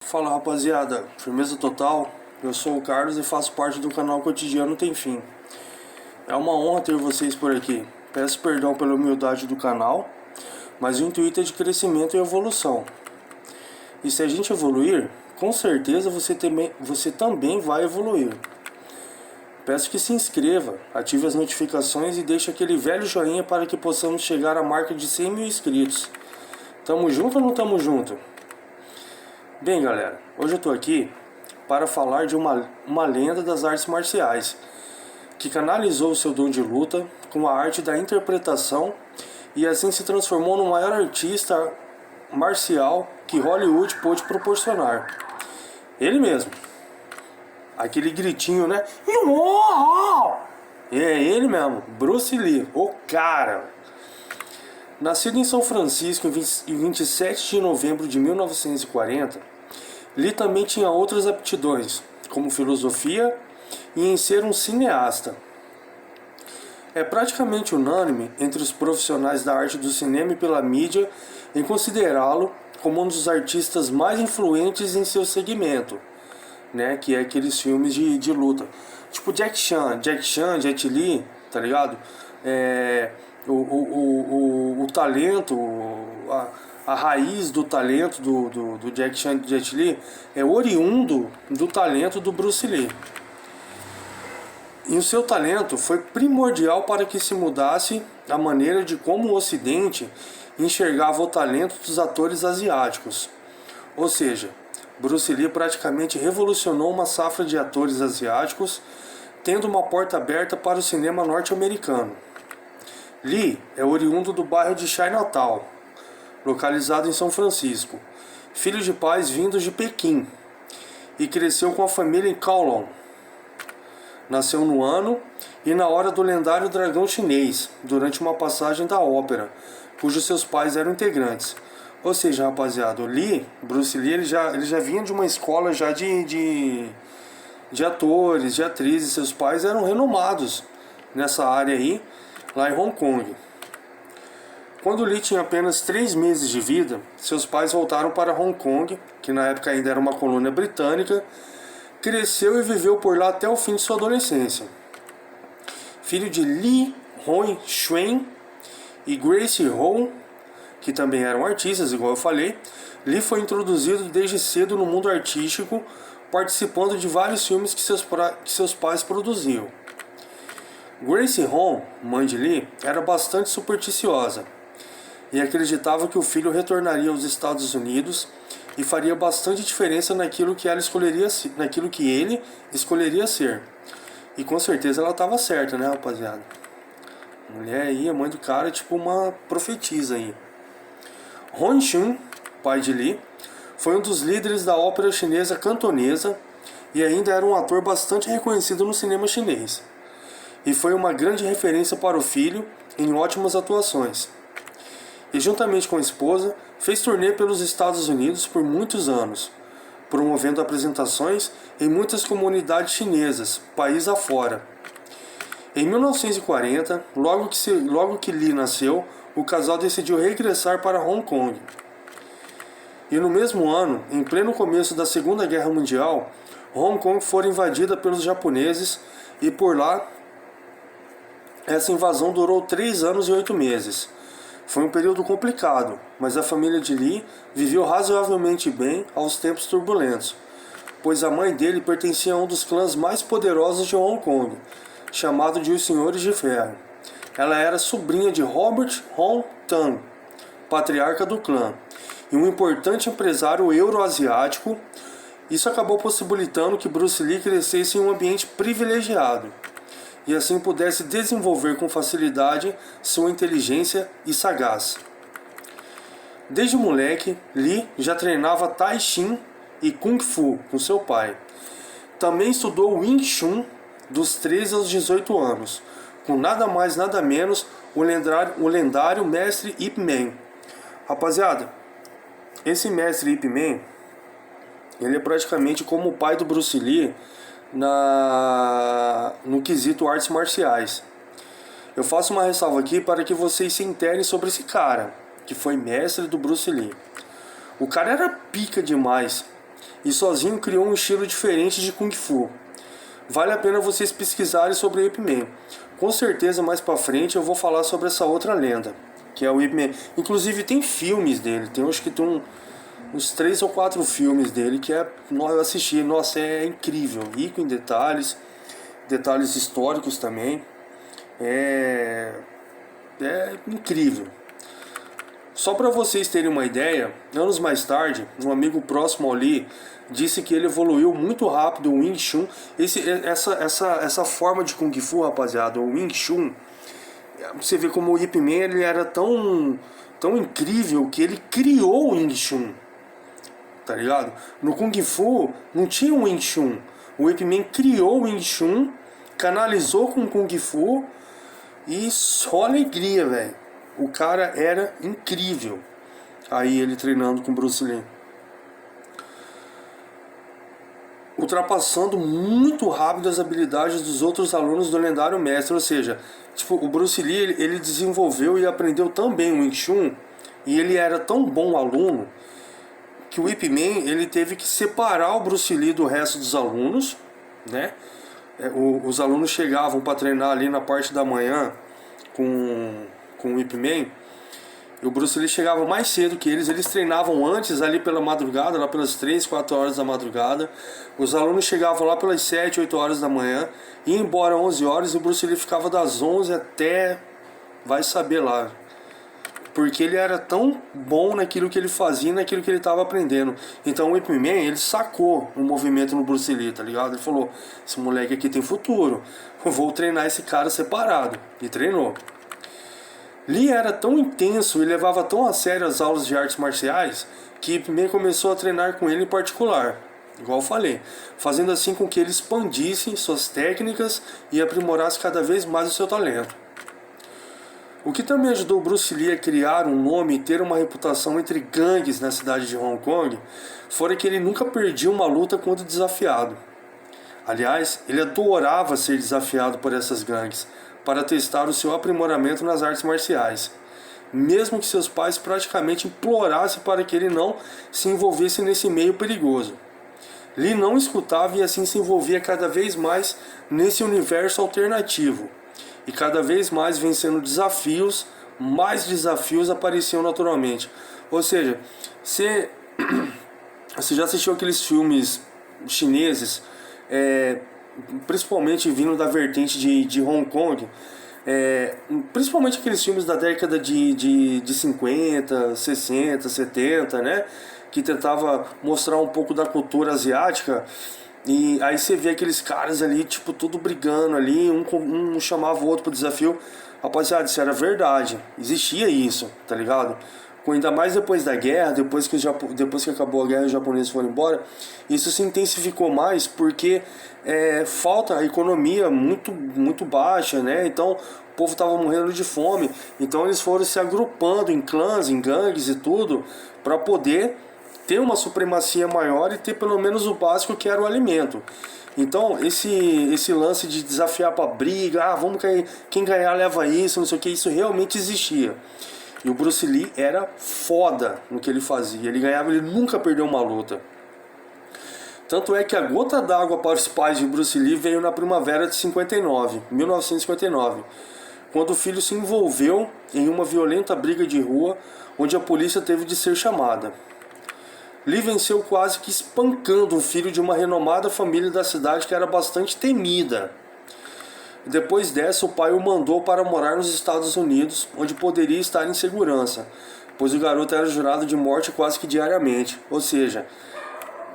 Fala rapaziada, firmeza total, eu sou o Carlos e faço parte do canal Cotidiano Tem Fim. É uma honra ter vocês por aqui. Peço perdão pela humildade do canal, mas o intuito é de crescimento e evolução. E se a gente evoluir, com certeza você também vai evoluir. Peço que se inscreva, ative as notificações e deixe aquele velho joinha para que possamos chegar à marca de 100 mil inscritos. Tamo junto ou não tamo junto? Bem galera, hoje eu tô aqui para falar de uma lenda das artes marciais que canalizou o seu dom de luta com a arte da interpretação e assim se transformou no maior artista marcial que Hollywood pôde proporcionar. Ele mesmo. Aquele gritinho, né? É ele mesmo, Bruce Lee, o cara. Nascido em São Francisco em 27 de novembro de 1940, Lee também tinha outras aptidões, como filosofia e em ser um cineasta. É praticamente unânime entre os profissionais da arte do cinema e pela mídia em considerá-lo como um dos artistas mais influentes em seu segmento, né, que é aqueles filmes de luta. Tipo Jack Chan, Jet Li, tá ligado? O talento, a raiz do talento do Jack Chan e Jet Li é oriundo do talento do Bruce Lee. E o seu talento foi primordial para que se mudasse a maneira de como o Ocidente enxergava o talento dos atores asiáticos. Ou seja, Bruce Lee praticamente revolucionou uma safra de atores asiáticos, tendo uma porta aberta para o cinema norte-americano. Lee é oriundo do bairro de Chinatown, localizado em São Francisco, filho de pais vindos de Pequim, e cresceu com a família em Kowloon. Nasceu no ano e na hora do lendário dragão chinês, durante uma passagem da ópera, cujos seus pais eram integrantes. Ou seja, rapaziada, o Bruce Lee, ele já vinha de uma escola já de atores, de atrizes. Seus pais eram renomados nessa área aí, lá em Hong Kong. Quando Lee tinha apenas 3 meses de vida, seus pais voltaram para Hong Kong, que na época ainda era uma colônia britânica. Cresceu e viveu por lá até o fim de sua adolescência. Filho de Lee Hoi Xuan e Grace Ho, que também eram artistas, igual eu falei, Lee foi introduzido desde cedo no mundo artístico, participando de vários filmes que seus pais produziam. Grace Ho, mãe de Lee, era bastante supersticiosa e acreditava que o filho retornaria aos Estados Unidos e faria bastante diferença naquilo que ele escolheria ser. E com certeza ela estava certa, né, rapaziada? A mulher aí, a mãe do cara, é tipo uma profetisa aí. Hon Shun, pai de Lee, foi um dos líderes da ópera chinesa cantonesa e ainda era um ator bastante reconhecido no cinema chinês. E foi uma grande referência para o filho em ótimas atuações. E juntamente com a esposa, fez turnê pelos Estados Unidos por muitos anos, promovendo apresentações em muitas comunidades chinesas, país afora. Em 1940, logo que Lee nasceu, o casal decidiu regressar para Hong Kong. E no mesmo ano, em pleno começo da Segunda Guerra Mundial, Hong Kong foi invadida pelos japoneses e por lá essa invasão durou 3 anos e 8 meses. Foi um período complicado, mas a família de Lee viveu razoavelmente bem aos tempos turbulentos, pois a mãe dele pertencia a um dos clãs mais poderosos de Hong Kong, chamado de Os Senhores de Ferro. Ela era sobrinha de Robert Hong Tan, patriarca do clã, e um importante empresário euroasiático. Isso acabou possibilitando que Bruce Lee crescesse em um ambiente privilegiado e assim pudesse desenvolver com facilidade sua inteligência e sagaz. Desde moleque, Lee já treinava Tai Chi e Kung Fu com seu pai. Também estudou Wing Chun dos 13 aos 18 anos, com nada mais nada menos o lendário mestre Ip Man. Rapaziada, esse mestre Ip Man, ele é praticamente como o pai do Bruce Lee no quesito artes marciais. Eu faço uma ressalva aqui para que vocês se interem sobre esse cara, que foi mestre do Bruce Lee. O cara era pica demais e sozinho criou um estilo diferente de Kung Fu. Vale a pena vocês pesquisarem sobre o Ip Man. Com certeza mais pra frente eu vou falar sobre essa outra lenda, que é o Ip Man. Inclusive tem filmes dele, acho que tem uns 3 ou 4 filmes dele que eu assisti. Nossa, é incrível, rico em detalhes históricos também. É incrível. Só para vocês terem uma ideia, anos mais tarde, um amigo próximo ao Lee disse que ele evoluiu muito rápido o Wing Chun. Essa forma de Kung Fu, rapaziada, o Wing Chun, você vê como o Ip Man ele era tão incrível que ele criou o Wing Chun, tá ligado? No Kung Fu não tinha o Wing Chun, o Ip Man criou o Wing Chun, canalizou com o Kung Fu e só alegria, velho. O cara era incrível. Aí ele treinando com Bruce Lee, ultrapassando muito rápido as habilidades dos outros alunos do lendário mestre. Ou seja, tipo, o Bruce Lee ele desenvolveu e aprendeu tão bem o Wing Chun, e ele era tão bom aluno que o Ip Man ele teve que separar o Bruce Lee do resto dos alunos, né? Os alunos chegavam para treinar ali na parte da manhã com o Ip Man, e o Bruce Lee chegava mais cedo que eles treinavam antes ali pela madrugada, lá pelas 3, 4 horas da madrugada. Os alunos chegavam lá pelas 7, 8 horas da manhã, iam embora 11 horas, e o Bruce Lee ficava das 11 até vai saber lá. Porque ele era tão bom naquilo que ele fazia, naquilo que ele estava aprendendo. Então o Ip Man, ele sacou o movimento no Bruce Lee, tá ligado? Ele falou, esse moleque aqui tem futuro, eu vou treinar esse cara separado. E treinou. Lee era tão intenso e levava tão a sério as aulas de artes marciais que Ip Man começou a treinar com ele em particular, igual eu falei, fazendo assim com que ele expandisse suas técnicas e aprimorasse cada vez mais o seu talento. O que também ajudou Bruce Lee a criar um nome e ter uma reputação entre gangues na cidade de Hong Kong foi que ele nunca perdia uma luta quando desafiado. Aliás, ele adorava ser desafiado por essas gangues para testar o seu aprimoramento nas artes marciais, mesmo que seus pais praticamente implorassem para que ele não se envolvesse nesse meio perigoso. Lee não escutava e assim se envolvia cada vez mais nesse universo alternativo, e cada vez mais vencendo desafios, mais desafios apareciam naturalmente. Ou seja, você já assistiu aqueles filmes chineses, principalmente vindo da vertente de Hong Kong, principalmente aqueles filmes da década de 50, 60, 70, né? Que tentava mostrar um pouco da cultura asiática. E aí você vê aqueles caras ali, tipo, tudo brigando ali, um chamava o outro pro desafio. Rapaziada, isso era verdade, existia isso, tá ligado? Ainda mais depois da guerra, depois que acabou a guerra e os japoneses foram embora, isso se intensificou mais porque falta a economia muito baixa, né? Então o povo estava morrendo de fome, então eles foram se agrupando em clãs, em gangues e tudo, para poder ter uma supremacia maior e ter pelo menos o básico, que era o alimento. Então esse lance de desafiar para briga, vamos cair, quem ganhar leva isso, não sei o que, isso realmente existia. E o Bruce Lee era foda no que ele fazia. Ele ganhava, ele nunca perdeu uma luta. Tanto é que a gota d'água para os pais de Bruce Lee veio na primavera de 1959, quando o filho se envolveu em uma violenta briga de rua, onde a polícia teve de ser chamada. Lee venceu quase que espancando um filho de uma renomada família da cidade que era bastante temida. Depois dessa, o pai o mandou para morar nos Estados Unidos, onde poderia estar em segurança, pois o garoto era jurado de morte quase que diariamente. Ou seja,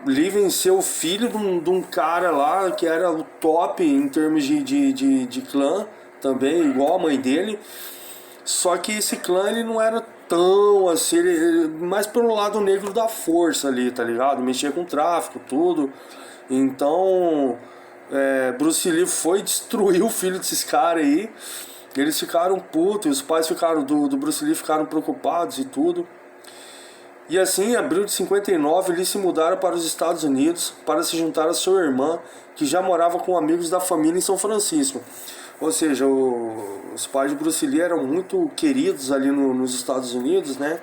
Lee venceu o filho de um cara lá que era o top em termos de clã, também, igual a mãe dele. Só que esse clã ele não era tão assim, mais pelo lado negro da força ali, tá ligado? Mexia com tráfico, tudo. Então Bruce Lee foi destruir o filho desses caras aí. Eles ficaram putos, os pais do Bruce Lee ficaram preocupados e tudo. E assim, em abril de 59, eles se mudaram para os Estados Unidos para se juntar a sua irmã, que já morava com amigos da família em São Francisco. Ou seja, os pais de Bruce Lee eram muito queridos ali nos Estados Unidos, né?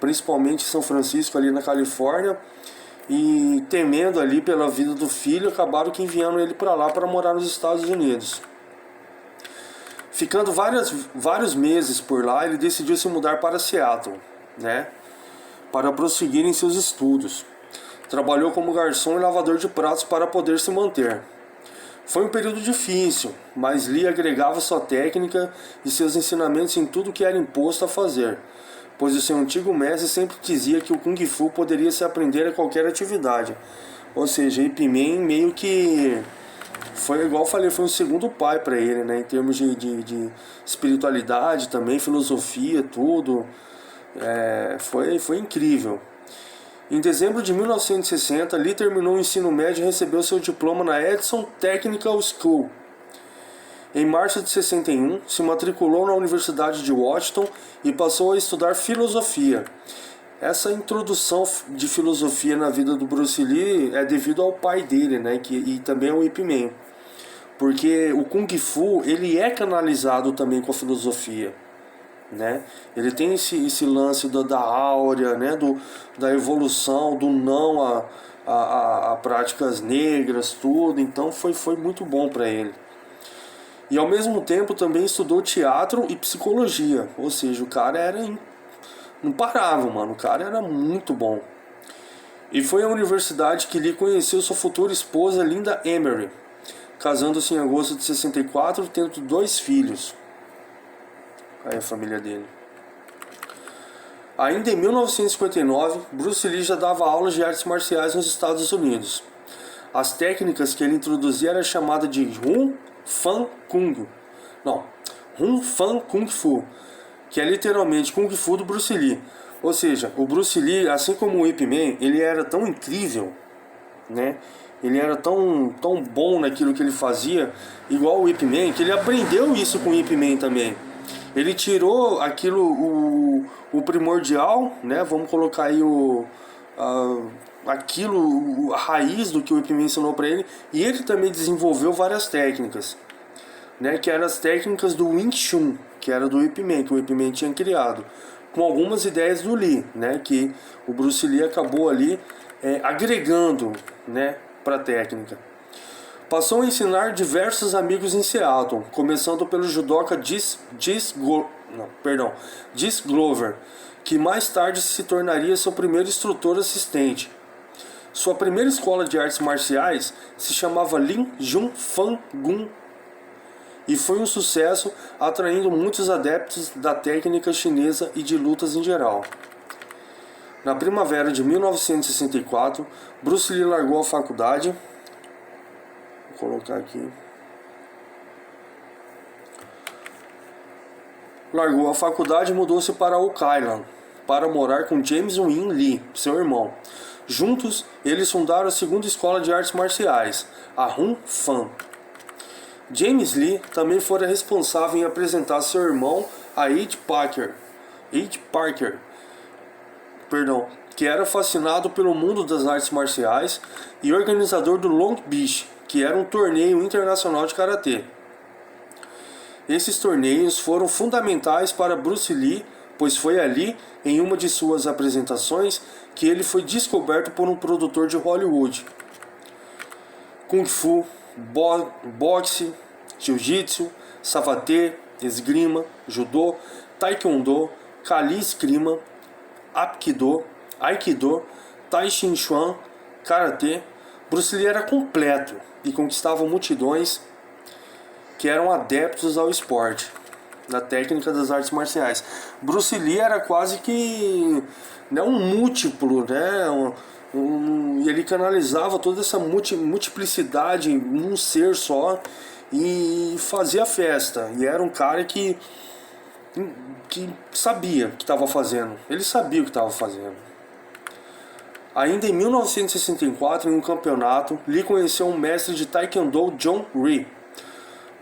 Principalmente em São Francisco, ali na Califórnia. e temendo ali pela vida do filho, acabaram que enviando ele para lá para morar nos Estados Unidos. Ficando vários meses por lá, ele decidiu se mudar para Seattle, né, para prosseguir em seus estudos. Trabalhou como garçom e lavador de pratos para poder se manter. Foi um período difícil, mas Lee agregava sua técnica e seus ensinamentos em tudo que era imposto a fazer, pois o seu antigo mestre sempre dizia que o Kung Fu poderia se aprender a qualquer atividade. Ou seja, Ip Man meio que foi, igual eu falei, foi um segundo pai para ele, né? Em termos de espiritualidade também, filosofia, tudo. Foi incrível. Em dezembro de 1960, Lee terminou o ensino médio e recebeu seu diploma na Edison Technical School. Em março de 61, se matriculou na Universidade de Washington e passou a estudar filosofia. Essa introdução de filosofia na vida do Bruce Lee é devido ao pai dele, né, e também ao Ip Man. Porque o Kung Fu, ele é canalizado também com a filosofia, né? Ele tem esse lance da áurea, né, da evolução, do não a práticas negras, tudo. Então foi muito bom para ele. E ao mesmo tempo também estudou teatro e psicologia. Ou seja, o cara não parava, mano. O cara era muito bom. E foi à universidade que Lee conheceu sua futura esposa, Linda Emery, casando-se em agosto de 64, tendo 2 filhos. Aí a família dele. Ainda em 1959, Bruce Lee já dava aulas de artes marciais nos Estados Unidos. As técnicas que ele introduzia eram chamadas de Hun Fan Kung. Não, Hun Fan Kung Fu, que é literalmente Kung Fu do Bruce Lee. Ou seja, o Bruce Lee, assim como o Ip Man, ele era tão incrível, né? Ele era tão bom naquilo que ele fazia, igual o Ip Man, que ele aprendeu isso com o Ip Man também. Ele tirou aquilo, o primordial, né? Vamos colocar aí a raiz do que o Ip Man ensinou para ele, e ele também desenvolveu várias técnicas, né? Que eram as técnicas do Wing Chun, que era do Ip Man, que o Ip Man tinha criado, com algumas ideias do Lee, né? Que o Bruce Lee acabou ali agregando, né, para a técnica. Passou a ensinar diversos amigos em Seattle, começando pelo judoca Diz Glover, que mais tarde se tornaria seu primeiro instrutor assistente. Sua primeira escola de artes marciais se chamava Lin Jun Fan Gun e foi um sucesso, atraindo muitos adeptos da técnica chinesa e de lutas em geral. Na primavera de 1964, Bruce Lee largou a faculdade. Vou colocar aqui. Largou a faculdade e mudou-se para Oak Island para morar com James Win Lee, seu irmão. Juntos, eles fundaram a segunda escola de artes marciais, a Hun Fan. James Lee também fora responsável em apresentar seu irmão a Ed Parker, que era fascinado pelo mundo das artes marciais e organizador do Long Beach, que era um torneio internacional de karatê. Esses torneios foram fundamentais para Bruce Lee, pois foi ali, em uma de suas apresentações, que ele foi descoberto por um produtor de Hollywood. Kung Fu, boxe, jiu-jitsu, savatê, esgrima, judô, taekwondo, kali esgrima, aikido, tai chi chuan, karatê. Bruce Lee era completo e conquistava multidões que eram adeptos ao esporte, da técnica das artes marciais. Bruce Lee era quase que, né, um múltiplo, né? E ele canalizava toda essa multiplicidade num ser só e fazia festa. E era um cara que sabia o que estava fazendo. Ele sabia o que estava fazendo. Ainda em 1964, em um campeonato, Lee conheceu um mestre de Taekwondo, John Rhee.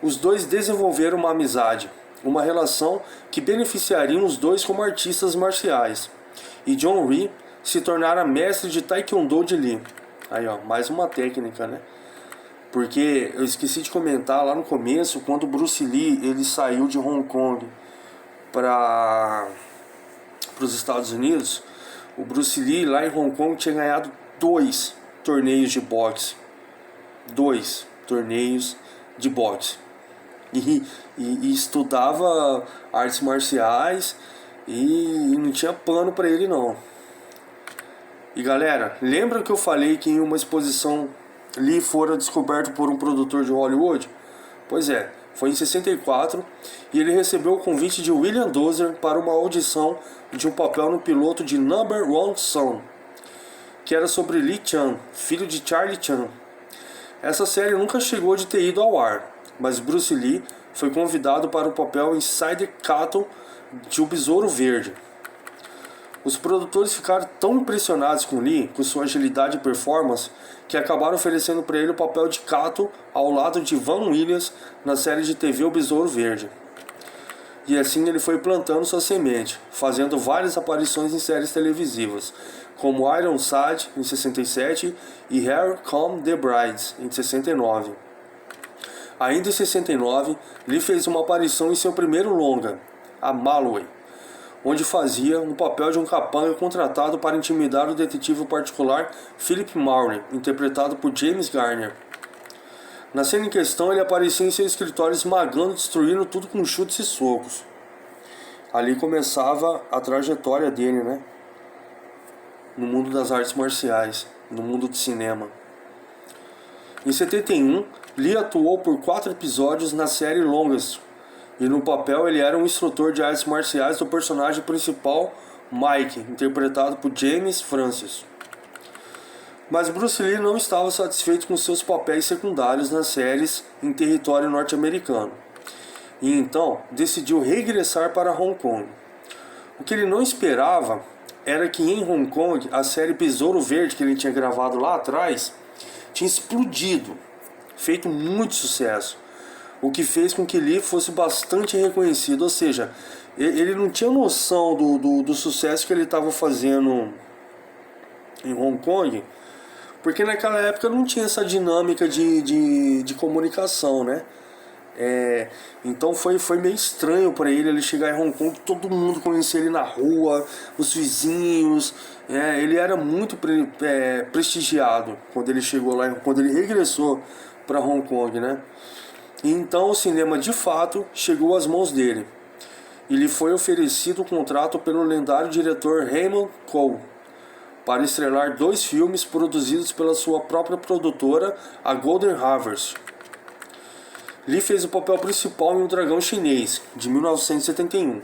Os dois desenvolveram uma amizade, uma relação que beneficiaria os dois como artistas marciais. E John Rhee se tornara mestre de Taekwondo de Lee. Aí, ó, mais uma técnica, né? Porque eu esqueci de comentar lá no começo, quando Bruce Lee ele saiu de Hong Kong para os Estados Unidos, o Bruce Lee lá em Hong Kong tinha ganhado 2 torneios de boxe. 2 torneios de boxe. E estudava artes marciais e não tinha pano pra ele não. E galera, lembra que eu falei que em uma exposição Lee fora descoberto por um produtor de Hollywood? Pois é, foi em 64 e ele recebeu o convite de William Dozier para uma audição de um papel no piloto de Number One Son, que era sobre Lee Chan, filho de Charlie Chan. Essa série nunca chegou de ter ido ao ar, mas Bruce Lee foi convidado para o papel em Side Cattle de O Besouro Verde. Os produtores ficaram tão impressionados com Lee, com sua agilidade e performance, que acabaram oferecendo para ele o papel de Kato ao lado de Van Williams na série de TV O Besouro Verde. E assim ele foi plantando sua semente, fazendo várias aparições em séries televisivas, como Ironside em 67 e Here Come the Brides em 69. Ainda em 69, Lee fez uma aparição em seu primeiro longa, a Malway, onde fazia um papel de um capanga contratado para intimidar o detetive particular Philip Marley, interpretado por James Garner. Na cena em questão, ele aparecia em seu escritório esmagando e destruindo tudo com chutes e socos. Ali começava a trajetória dele, né? No mundo das artes marciais, no mundo do cinema. Em 71, Lee atuou por 4 episódios na série Longest, e no papel ele era um instrutor de artes marciais do personagem principal Mike, interpretado por James Francis. Mas Bruce Lee não estava satisfeito com seus papéis secundários nas séries em território norte-americano, e então decidiu regressar para Hong Kong. O que ele não esperava era que em Hong Kong a série Besouro Verde, que ele tinha gravado lá atrás, tinha explodido, feito muito sucesso, o que fez com que Lee fosse bastante reconhecido. Ou seja, ele não tinha noção do sucesso que ele estava fazendo em Hong Kong, porque naquela época não tinha essa dinâmica de comunicação, né? Então foi meio estranho para ele chegar em Hong Kong, todo mundo conhecia ele na rua, os vizinhos. Ele era muito prestigiado quando ele chegou lá, quando ele regressou para Hong Kong, né? E então o cinema de fato chegou às mãos dele e lhe foi oferecido o contrato pelo lendário diretor Raymond Cole para estrelar 2 filmes produzidos pela sua própria produtora, a Golden Harvest. Lee fez o papel principal em O Dragão Chinês, de 1971,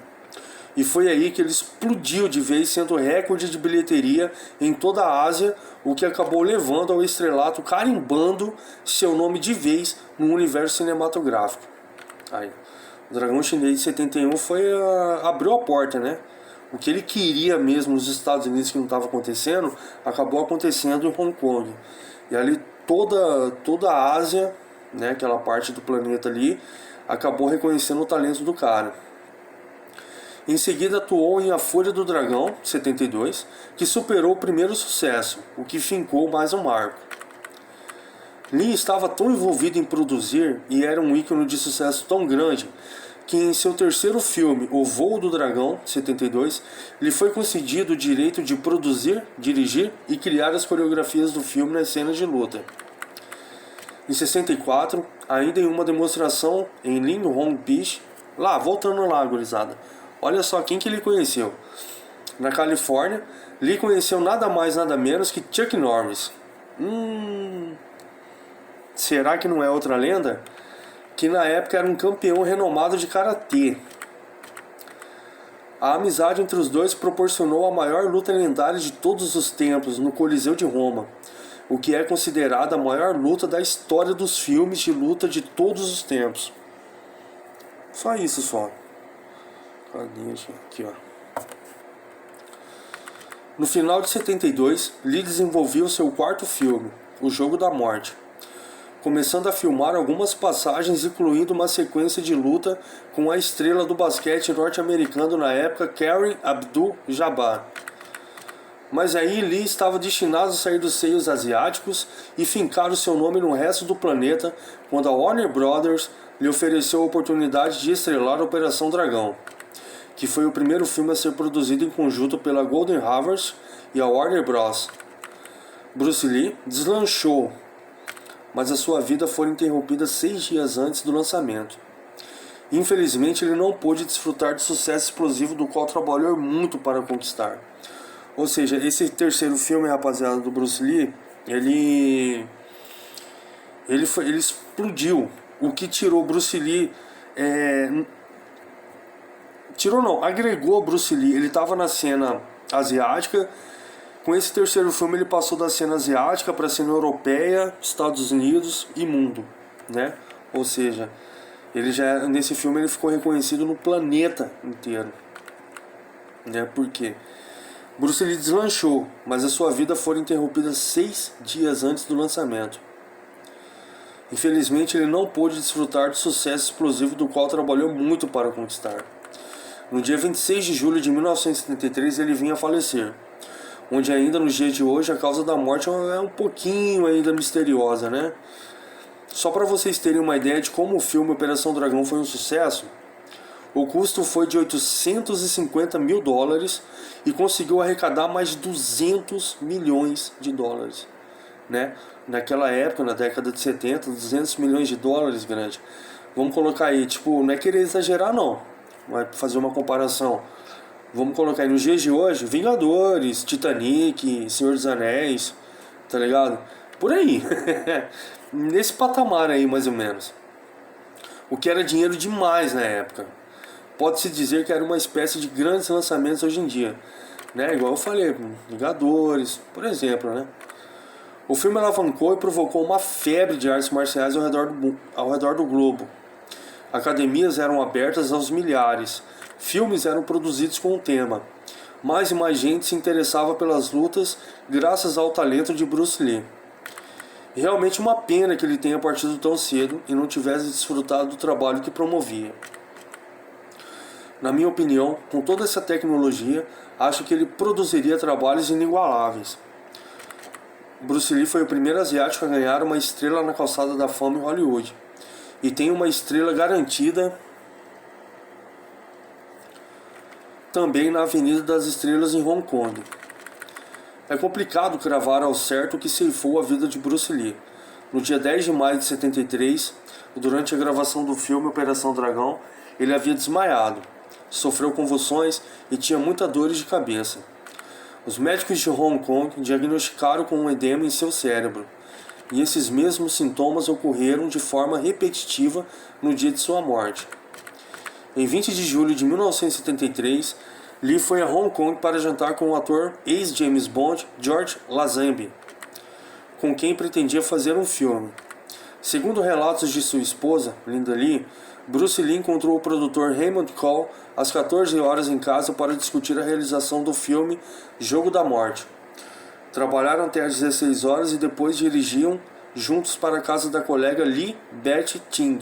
e foi aí que ele explodiu de vez, sendo recorde de bilheteria em toda a Ásia, o que acabou levando ao estrelato, carimbando seu nome de vez no universo cinematográfico. Aí, O Dragão Chinês de 71 abriu a porta, né? O que ele queria mesmo nos Estados Unidos, que não estava acontecendo, acabou acontecendo em Hong Kong. E ali toda a Ásia, né, aquela parte do planeta ali, acabou reconhecendo o talento do cara. Em seguida atuou em A Fúria do Dragão, 72, que superou o primeiro sucesso, o que fincou mais um marco. Lee estava tão envolvido em produzir e era um ícone de sucesso tão grande que em seu terceiro filme, O Voo do Dragão, 72, lhe foi concedido o direito de produzir, dirigir e criar as coreografias do filme nas cenas de luta. Em 64, ainda em uma demonstração em Ling Hong Beach, voltando lá, gurizada, olha só quem que ele conheceu. Na Califórnia, Lee conheceu nada mais nada menos que Chuck Norris. Será que não é outra lenda? Que na época era um campeão renomado de karatê. A amizade entre os dois proporcionou a maior luta lendária de todos os tempos no Coliseu de Roma, o que é considerada a maior luta da história dos filmes de luta de todos os tempos. Só isso só. Cadê aqui, ó. No final de 72, Lee desenvolveu seu quarto filme, O Jogo da Morte, começando a filmar algumas passagens, incluindo uma sequência de luta com a estrela do basquete norte-americano na época, Kareem Abdul-Jabbar. Mas aí Lee estava destinado a sair dos seios asiáticos e fincar o seu nome no resto do planeta quando a Warner Brothers lhe ofereceu a oportunidade de estrelar Operação Dragão, que foi o primeiro filme a ser produzido em conjunto pela Golden Harvest e a Warner Bros. Bruce Lee deslanchou, mas a sua vida foi interrompida 6 dias antes do lançamento. Infelizmente, ele não pôde desfrutar do sucesso explosivo do qual trabalhou muito para conquistar. Ou seja, esse terceiro filme, rapaziada, do Bruce Lee, ele explodiu. O que tirou Bruce Lee... tirou não, agregou Bruce Lee. Ele estava na cena asiática. Com esse terceiro filme ele passou da cena asiática para a cena europeia, Estados Unidos e mundo, né? Ou seja, ele já nesse filme ele ficou reconhecido no planeta inteiro, né? Por quê? Bruce Lee deslanchou, mas a sua vida foi interrompida 6 dias antes do lançamento. Infelizmente ele não pôde desfrutar do sucesso explosivo do qual trabalhou muito para conquistar. No dia 26 de julho de 1973 ele vinha a falecer, onde ainda nos dias de hoje a causa da morte é um pouquinho ainda misteriosa, né? Só para vocês terem uma ideia de como o filme Operação Dragão foi um sucesso, o custo foi de $850 mil e conseguiu arrecadar mais de 200 milhões de dólares, né? Naquela época, na década de 70, 200 milhões de dólares, grande. Vamos colocar aí, tipo, não é querer exagerar não, vai fazer uma comparação. Vamos colocar aí nos dias de hoje, Vingadores, Titanic, Senhor dos Anéis, tá ligado? Por aí. Nesse patamar aí, mais ou menos. O que era dinheiro demais na época. Pode-se dizer que era uma espécie de grandes lançamentos hoje em dia, né? Igual eu falei, Vingadores, por exemplo, né? O filme alavancou e provocou uma febre de artes marciais ao redor do globo. Academias eram abertas aos milhares. Filmes eram produzidos com o tema. Mais e mais gente se interessava pelas lutas graças ao talento de Bruce Lee. Realmente uma pena que ele tenha partido tão cedo e não tivesse desfrutado do trabalho que promovia. Na minha opinião, com toda essa tecnologia, acho que ele produziria trabalhos inigualáveis. Bruce Lee foi o primeiro asiático a ganhar uma estrela na calçada da fama em Hollywood. E tem uma estrela garantida também na Avenida das Estrelas em Hong Kong. É complicado cravar ao certo o que ceifou a vida de Bruce Lee. No dia 10 de maio de 73, durante a gravação do filme Operação Dragão, ele havia desmaiado, sofreu convulsões e tinha muitas dores de cabeça. Os médicos de Hong Kong diagnosticaram com um edema em seu cérebro, e esses mesmos sintomas ocorreram de forma repetitiva no dia de sua morte. Em 20 de julho de 1973, Lee foi a Hong Kong para jantar com o ator ex-James Bond George Lazenby, com quem pretendia fazer um filme. Segundo relatos de sua esposa, Linda Lee, Bruce Lee encontrou o produtor Raymond Cole às 14 horas em casa para discutir a realização do filme Jogo da Morte. Trabalharam até às 16 horas e depois dirigiam juntos para a casa da colega Lee Betty Ting,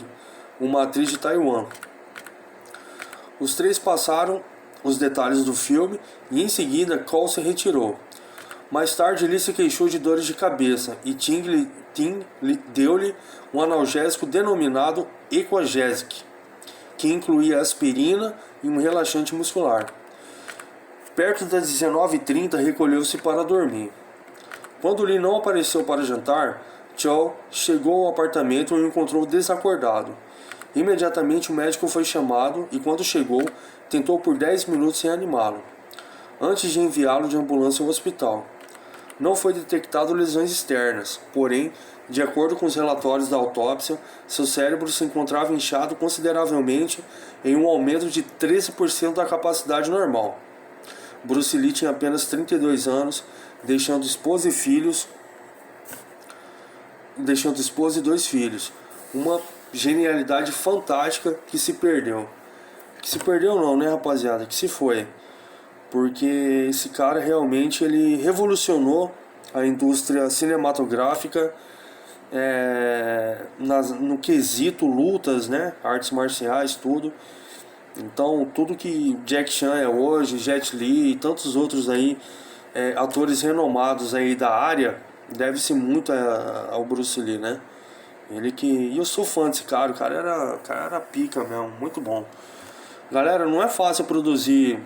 uma atriz de Taiwan. Os três passaram os detalhes do filme e em seguida Cole se retirou. Mais tarde Lee se queixou de dores de cabeça e Ting deu-lhe um analgésico denominado Equagesic, que incluía aspirina e um relaxante muscular. Perto das 19h30 recolheu-se para dormir. Quando Lee não apareceu para jantar, Chow chegou ao apartamento e o encontrou desacordado. Imediatamente o médico foi chamado e quando chegou, tentou por 10 minutos reanimá-lo, antes de enviá-lo de ambulância ao hospital. Não foi detectado lesões externas, porém, de acordo com os relatórios da autópsia, seu cérebro se encontrava inchado consideravelmente em um aumento de 13% da capacidade normal. Bruce Lee tinha apenas 32 anos, deixando esposa e 2 filhos. Uma genialidade fantástica que se perdeu. Que se perdeu não, né, rapaziada? Que se foi. Porque esse cara realmente ele revolucionou a indústria cinematográfica no quesito lutas, né, artes marciais, tudo. Então tudo que Jack Chan é hoje, Jet Li e tantos outros aí atores renomados aí da área, deve-se muito ao Bruce Lee, né? E eu sou fã desse cara, o cara era pica mesmo, muito bom. Galera, não é fácil produzir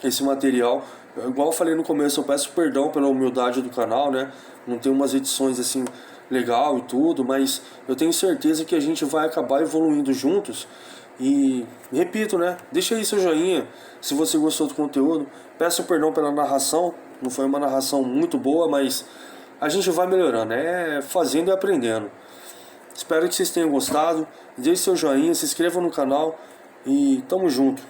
esse material Igual eu falei no começo, eu peço perdão pela humildade do canal, né? Não tem umas edições assim legal e tudo, mas eu tenho certeza que a gente vai acabar evoluindo juntos. E repito, né? Deixa aí seu joinha se você gostou do conteúdo. Peço perdão pela narração, não foi uma narração muito boa, mas a gente vai melhorando, é fazendo e aprendendo. Espero que vocês tenham gostado. Deixe seu joinha, se inscreva no canal e tamo junto.